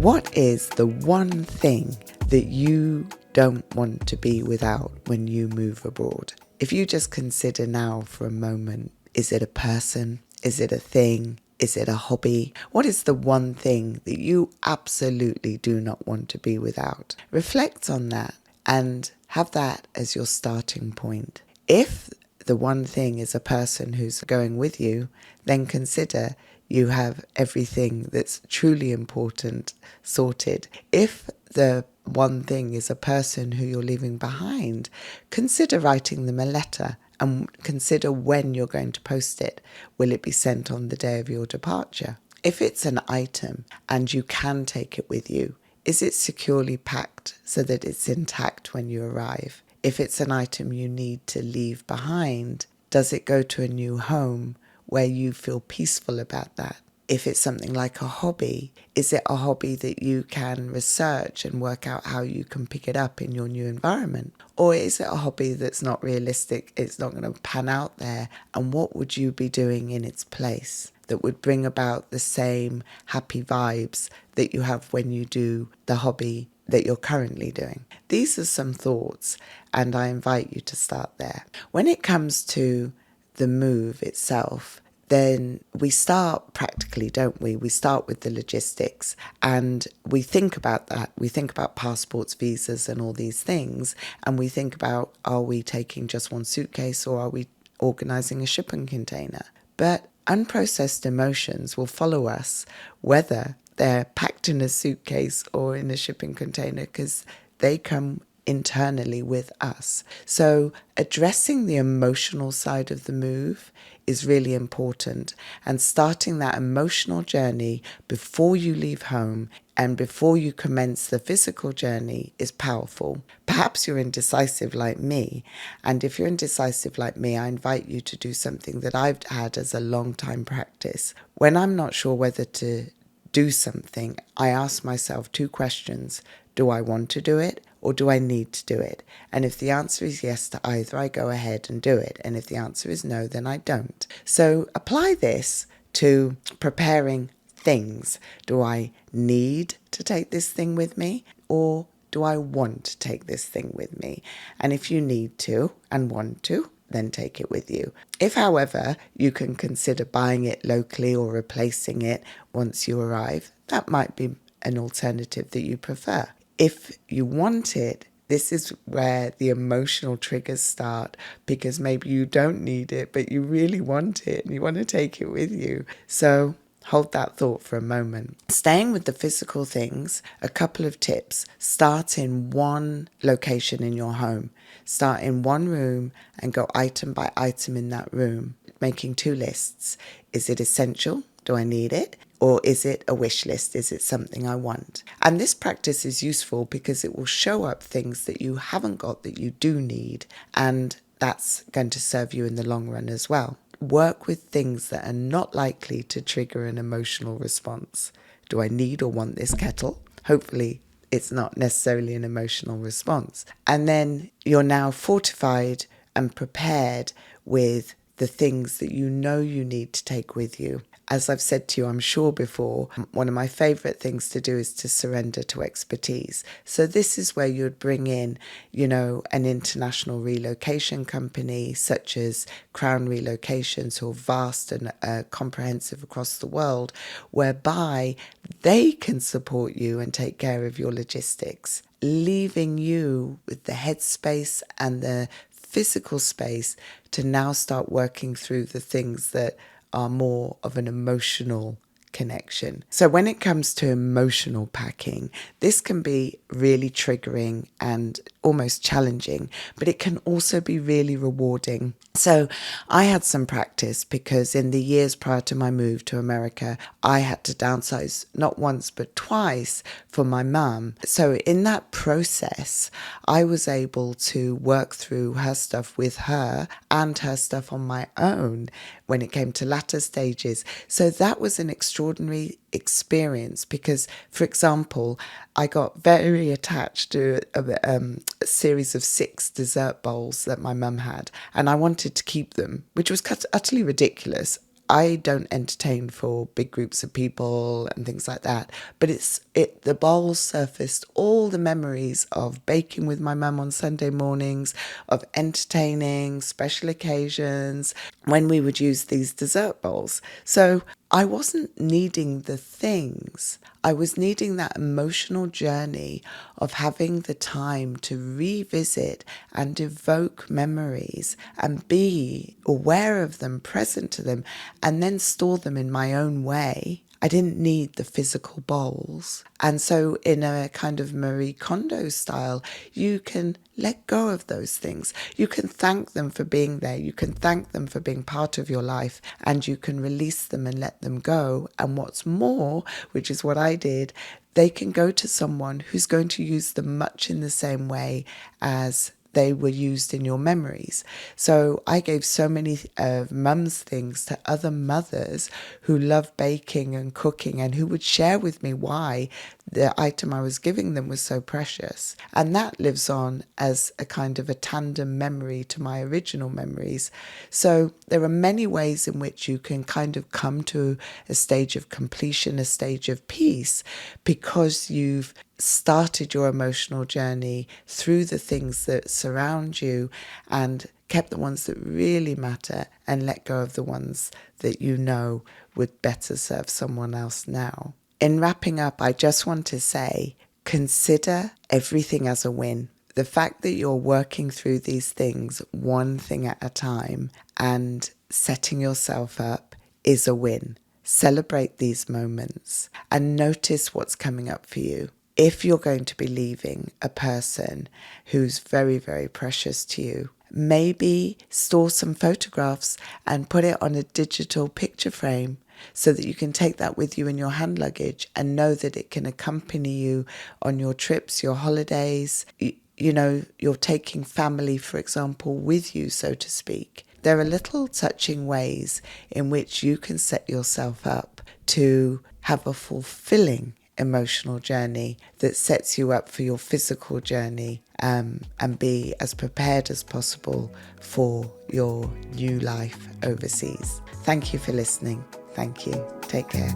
What is the one thing that you don't want to be without when you move abroad? If you just consider now for a moment, is it a person? Is it a thing? Is it a hobby? What is the one thing that you absolutely do not want to be without? Reflect on that and have that as your starting point. If the one thing is a person who's going with you, then consider you have everything that's truly important sorted. If the one thing is a person who you're leaving behind, consider writing them a letter and consider when you're going to post it. Will it be sent on the day of your departure? If it's an item and you can take it with you, is it securely packed so that it's intact when you arrive? If it's an item you need to leave behind, does it go to a new home where you feel peaceful about that? If it's something like a hobby, is it a hobby that you can research and work out how you can pick it up in your new environment? Or is it a hobby that's not realistic, it's not going to pan out there, and what would you be doing in its place that would bring about the same happy vibes that you have when you do the hobby that you're currently doing? These are some thoughts, and I invite you to start there. When it comes to the move itself, then we start practically, don't we? We start with the logistics and we think about that. We think about passports, visas and all these things. And we think about, are we taking just one suitcase or are we organising a shipping container? But unprocessed emotions will follow us whether they're packed in a suitcase or in a shipping container, because they come internally with us. So addressing the emotional side of the move is really important, and starting that emotional journey before you leave home and before you commence the physical journey is powerful. Perhaps you're indecisive like me, and if you're indecisive like me, I invite you to do something that I've had as a long time practice. When I'm not sure whether to do something, I ask myself two questions. Do I want to do it or do I need to do it? And if the answer is yes to either, I go ahead and do it. And if the answer is no, then I don't. So apply this to preparing things. Do I need to take this thing with me or do I want to take this thing with me? And if you need to and want to, then take it with you. If, however, you can consider buying it locally or replacing it once you arrive, that might be an alternative that you prefer. If you want it, this is where the emotional triggers start, because maybe you don't need it, but you really want it and you want to take it with you. So hold that thought for a moment. Staying with the physical things, a couple of tips. Start in one location in your home. Start in one room and go item by item in that room, making two lists. Is it essential? Do I need it? Or is it a wish list? Is it something I want? And this practice is useful because it will show up things that you haven't got that you do need, and that's going to serve you in the long run as well. Work with things that are not likely to trigger an emotional response. Do I need or want this kettle? Hopefully it's not necessarily an emotional response. And then you're now fortified and prepared with the things that you know you need to take with you. As I've said to you, I'm sure before, one of my favourite things to do is to surrender to expertise. So this is where you'd bring in, an international relocation company such as Crown Relocations, who are vast and comprehensive across the world, whereby they can support you and take care of your logistics, leaving you with the headspace and the physical space to now start working through the things that are more of an emotional connection. So when it comes to emotional packing, this can be really triggering and almost challenging, but it can also be really rewarding. So I had some practice because in the years prior to my move to America, I had to downsize not once but twice for my mum. So in that process, I was able to work through her stuff with her and her stuff on my own when it came to latter stages. So that was an extraordinary experience because, for example, I got very attached to a series of 6 dessert bowls that my mum had, and I wanted to keep them, which was utterly ridiculous. I don't entertain for big groups of people and things like that, but the bowls surfaced all the memories of baking with my mum on Sunday mornings, of entertaining, special occasions, when we would use these dessert bowls. So I wasn't needing the things. I was needing that emotional journey of having the time to revisit and evoke memories and be aware of them, present to them, and then store them in my own way. I didn't need the physical bowls. And so in a kind of Marie Kondo style, you can let go of those things. You can thank them for being there. You can thank them for being part of your life, and you can release them and let them go. And what's more, which is what I did, they can go to someone who's going to use them much in the same way as they were used in your memories. So I gave so many of mum's things to other mothers who love baking and cooking and who would share with me why the item I was giving them was so precious. And that lives on as a kind of a tandem memory to my original memories. So there are many ways in which you can kind of come to a stage of completion, a stage of peace, because you've started your emotional journey through the things that surround you and kept the ones that really matter and let go of the ones that you know would better serve someone else now. In wrapping up, I just want to say, consider everything as a win. The fact that you're working through these things one thing at a time and setting yourself up is a win. Celebrate these moments and notice what's coming up for you. If you're going to be leaving a person who's very, very precious to you, maybe store some photographs and put it on a digital picture frame so that you can take that with you in your hand luggage and know that it can accompany you on your trips, your holidays. You know, you're taking family, for example, with you, so to speak. There are little touching ways in which you can set yourself up to have a fulfilling emotional journey that sets you up for your physical journey, and be as prepared as possible for your new life overseas. Thank you for listening. Thank you. Take care.